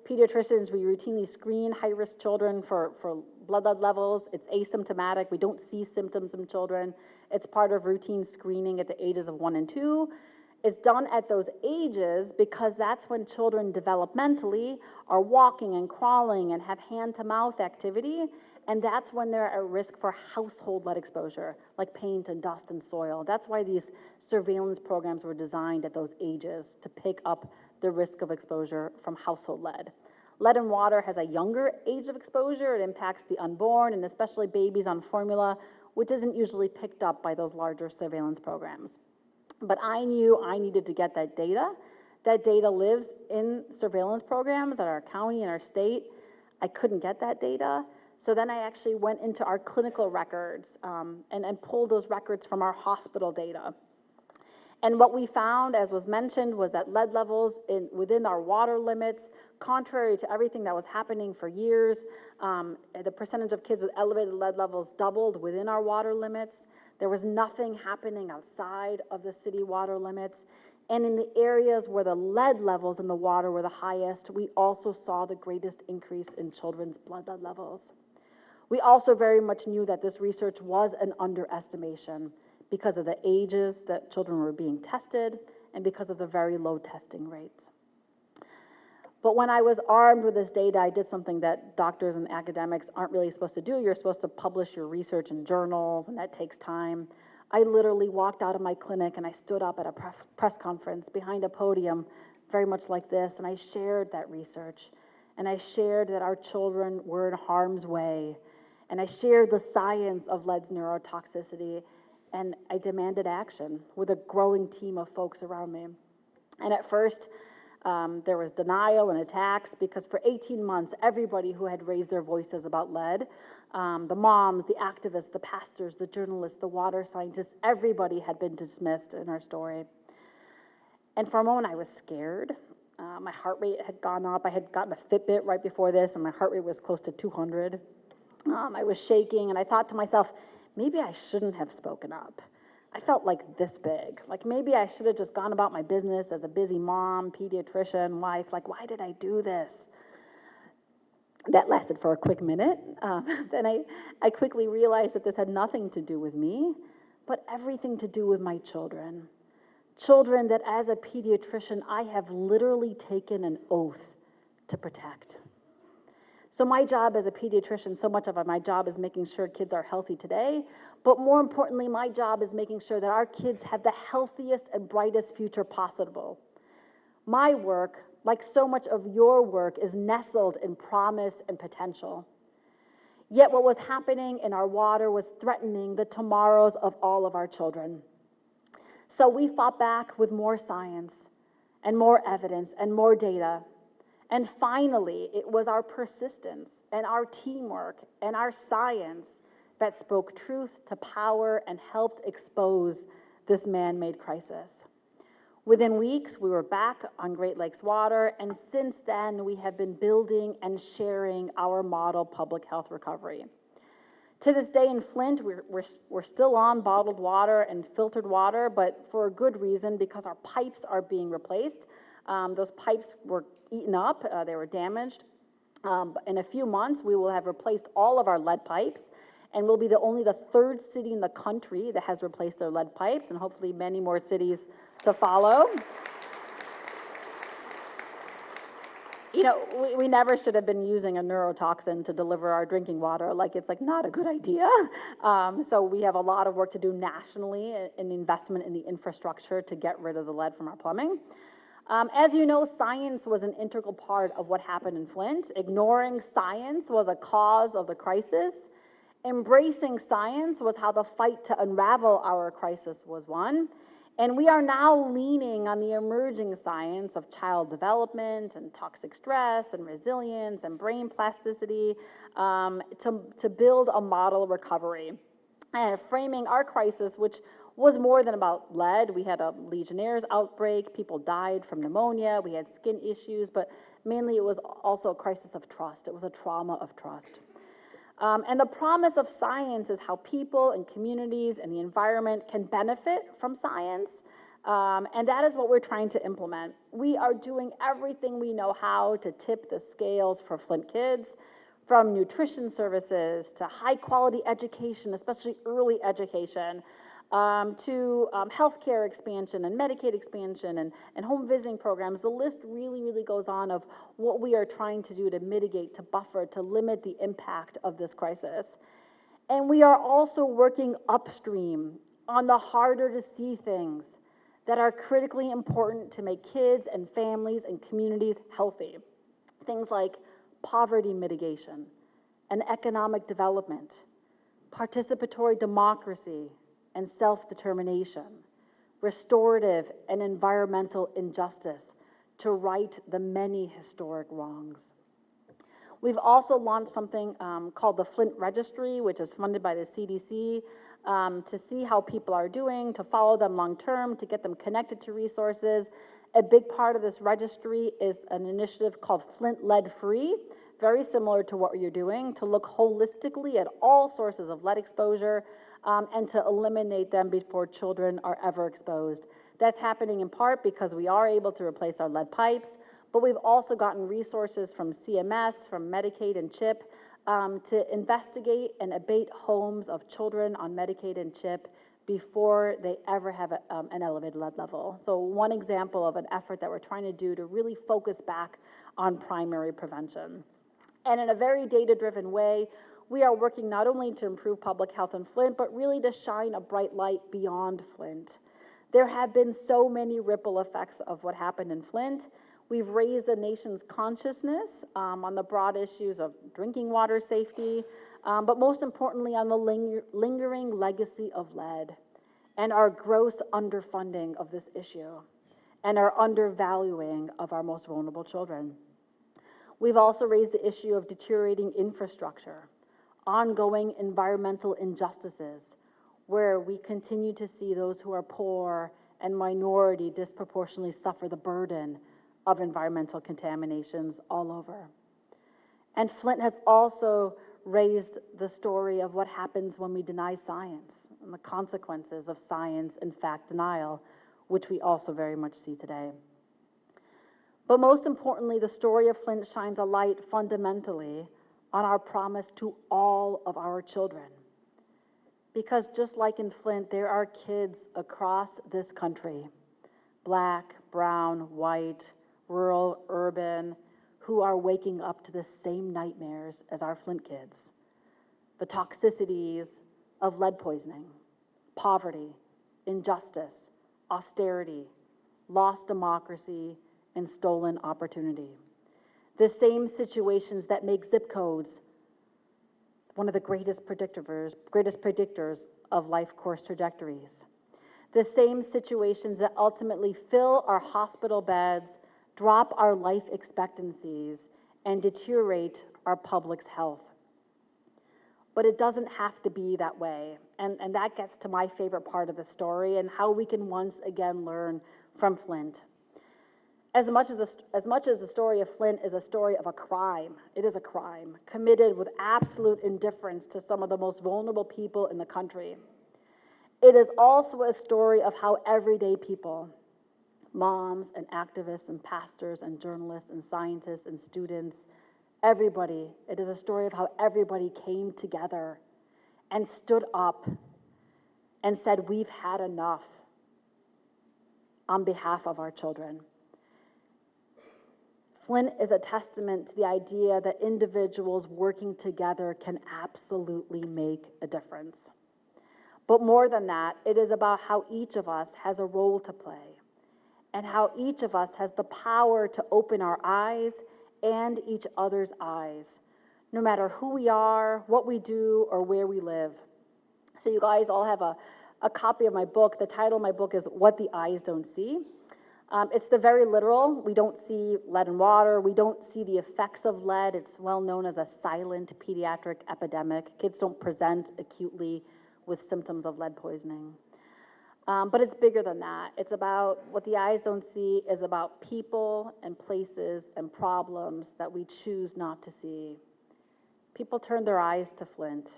pediatricians, we routinely screen high-risk children for blood lead levels. It's asymptomatic. We don't see symptoms in children. It's part of routine screening at the ages of 1 and 2. It's done at those ages because that's when children developmentally are walking and crawling and have hand-to-mouth activity, and that's when they're at risk for household lead exposure, like paint and dust and soil. That's why these surveillance programs were designed at those ages, to pick up the risk of exposure from household lead. Lead in water has a younger age of exposure. It impacts the unborn and especially babies on formula, which isn't usually picked up by those larger surveillance programs. But I knew I needed to get that data. That data lives in surveillance programs at our county and our state. I couldn't get that data. So then I actually went into our clinical records and pulled those records from our hospital data. And what we found, as was mentioned, was that lead levels within our water limits, contrary to everything that was happening for years, the percentage of kids with elevated lead levels doubled within our water limits. There was nothing happening outside of the city water limits. And in the areas where the lead levels in the water were the highest, we also saw the greatest increase in children's blood lead levels. We also very much knew that this research was an underestimation because of the ages that children were being tested and because of the very low testing rates. But when I was armed with this data, I did something that doctors and academics aren't really supposed to do. You're supposed to publish your research in journals, and that takes time. I literally walked out of my clinic and I stood up at a press conference behind a podium, very much like this, and I shared that research. And I shared that our children were in harm's way, and I shared the science of lead's neurotoxicity, and I demanded action with a growing team of folks around me. And at first, there was denial and attacks because for 18 months, everybody who had raised their voices about lead, the moms, the activists, the pastors, the journalists, the water scientists, everybody had been dismissed in our story. And for a moment, I was scared. My heart rate had gone up. I had gotten a Fitbit right before this, and my heart rate was close to 200. I was shaking, and I thought to myself, maybe I shouldn't have spoken up. I felt like this big. Like maybe I should have just gone about my business as a busy mom, pediatrician, wife. Like, why did I do this? That lasted for a quick minute. Then I quickly realized that this had nothing to do with me, but everything to do with my children. Children that as a pediatrician, I have literally taken an oath to protect. So my job as a pediatrician, so much of my job is making sure kids are healthy today, but more importantly, my job is making sure that our kids have the healthiest and brightest future possible. My work, like so much of your work, is nestled in promise and potential. Yet what was happening in our water was threatening the tomorrows of all of our children. So we fought back with more science and more evidence and more data. And finally, it was our persistence and our teamwork and our science that spoke truth to power and helped expose this man-made crisis. Within weeks, we were back on Great Lakes water, and since then, we have been building and sharing our model public health recovery. To this day in Flint, we're still on bottled water and filtered water, but for a good reason, because our pipes are being replaced. Those pipes were eaten up, they were damaged. In a few months, we will have replaced all of our lead pipes, and we'll be only the third city in the country that has replaced their lead pipes, and hopefully many more cities to follow. You know, we never should have been using a neurotoxin to deliver our drinking water. It's not a good idea. So we have a lot of work to do nationally in investment in the infrastructure to get rid of the lead from our plumbing. As you know, science was an integral part of what happened in Flint. Ignoring science was a cause of the crisis. Embracing science was how the fight to unravel our crisis was won. And we are now leaning on the emerging science of child development and toxic stress and resilience and brain plasticity to build a model recovery. Framing our crisis, which was more than about lead. We had a Legionnaires outbreak, people died from pneumonia, we had skin issues, but mainly it was also a crisis of trust. It was a trauma of trust. And the promise of science is how people and communities and the environment can benefit from science. And that is what we're trying to implement. We are doing everything we know how to tip the scales for Flint kids, from nutrition services to high quality education, especially early education, to healthcare expansion and Medicaid expansion and home visiting programs. The list really, really goes on of what we are trying to do to mitigate, to buffer, to limit the impact of this crisis. And we are also working upstream on the harder to see things that are critically important to make kids and families and communities healthy. Things like poverty mitigation and economic development, participatory democracy, and self-determination, restorative and environmental injustice to right the many historic wrongs. We've also launched something called the Flint Registry, which is funded by the CDC, to see how people are doing, to follow them long-term, to get them connected to resources. A big part of this registry is an initiative called Flint Lead Free, very similar to what you're doing, to look holistically at all sources of lead exposure, and to eliminate them before children are ever exposed. That's happening in part because we are able to replace our lead pipes, but we've also gotten resources from CMS, from Medicaid and CHIP, to investigate and abate homes of children on Medicaid and CHIP before they ever have an elevated lead level. So one example of an effort that we're trying to do to really focus back on primary prevention. And in a very data-driven way, we are working not only to improve public health in Flint, but really to shine a bright light beyond Flint. There have been so many ripple effects of what happened in Flint. We've raised the nation's consciousness on the broad issues of drinking water safety, but most importantly on the lingering legacy of lead and our gross underfunding of this issue and our undervaluing of our most vulnerable children. We've also raised the issue of deteriorating infrastructure, ongoing environmental injustices, where we continue to see those who are poor and minority disproportionately suffer the burden of environmental contaminations all over. And Flint has also raised the story of what happens when we deny science and the consequences of science and fact denial, which we also very much see today. But most importantly, the story of Flint shines a light fundamentally on our promise to all of our children. Because just like in Flint, there are kids across this country, Black, brown, white, rural, urban, who are waking up to the same nightmares as our Flint kids. The toxicities of lead poisoning, poverty, injustice, austerity, lost democracy, and stolen opportunity. The same situations that make zip codes one of the greatest predictors of life course trajectories. The same situations that ultimately fill our hospital beds, drop our life expectancies, and deteriorate our public's health. But it doesn't have to be that way. And that gets to my favorite part of the story and how we can once again learn from Flint. As much as the story of Flint is a story of a crime, it is a crime committed with absolute indifference to some of the most vulnerable people in the country. It is also a story of how everyday people, moms and activists and pastors and journalists and scientists and students, everybody, it is a story of how everybody came together and stood up and said, we've had enough on behalf of our children. Flint is a testament to the idea that individuals working together can absolutely make a difference. But more than that, it is about how each of us has a role to play and how each of us has the power to open our eyes and each other's eyes, no matter who we are, what we do, or where we live. So you guys all have a copy of my book. The title of my book is What the Eyes Don't See. It's the very literal. We don't see lead in water. We don't see the effects of lead. It's well known as a silent pediatric epidemic. Kids don't present acutely with symptoms of lead poisoning. But it's bigger than that. It's about what the eyes don't see is about people and places and problems that we choose not to see. People turn their eyes to Flint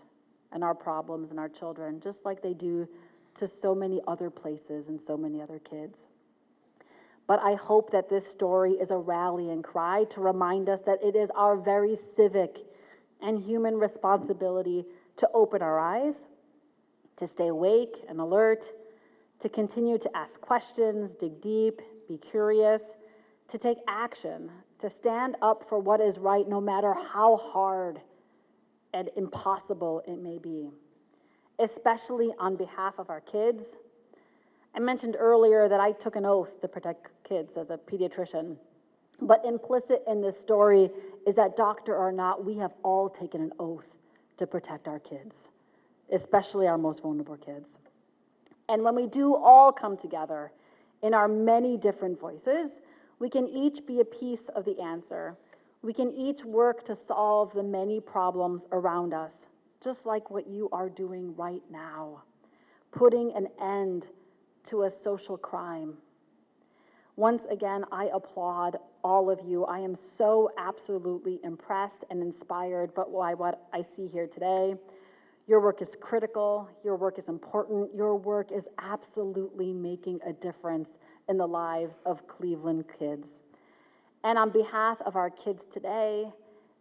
and our problems and our children, just like they do to so many other places and so many other kids. But I hope that this story is a rallying cry to remind us that it is our very civic and human responsibility to open our eyes, to stay awake and alert, to continue to ask questions, dig deep, be curious, to take action, to stand up for what is right no matter how hard and impossible it may be, especially on behalf of our kids. I mentioned earlier that I took an oath to protect kids as a pediatrician, but implicit in this story is that doctor or not, we have all taken an oath to protect our kids, especially our most vulnerable kids. And when we do all come together in our many different voices, we can each be a piece of the answer. We can each work to solve the many problems around us, just like what you are doing right now, putting an end to a social crime. Once again, I applaud all of you. I am so absolutely impressed and inspired by what I see here today. Your work is critical, your work is important, your work is absolutely making a difference in the lives of Cleveland kids. And on behalf of our kids today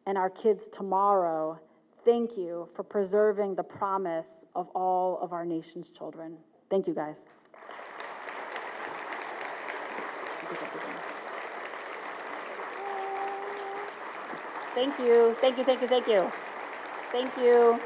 and our kids tomorrow, thank you for preserving the promise of all of our nation's children. Thank you, guys. Thank you, thank you, thank you, thank you. Thank you.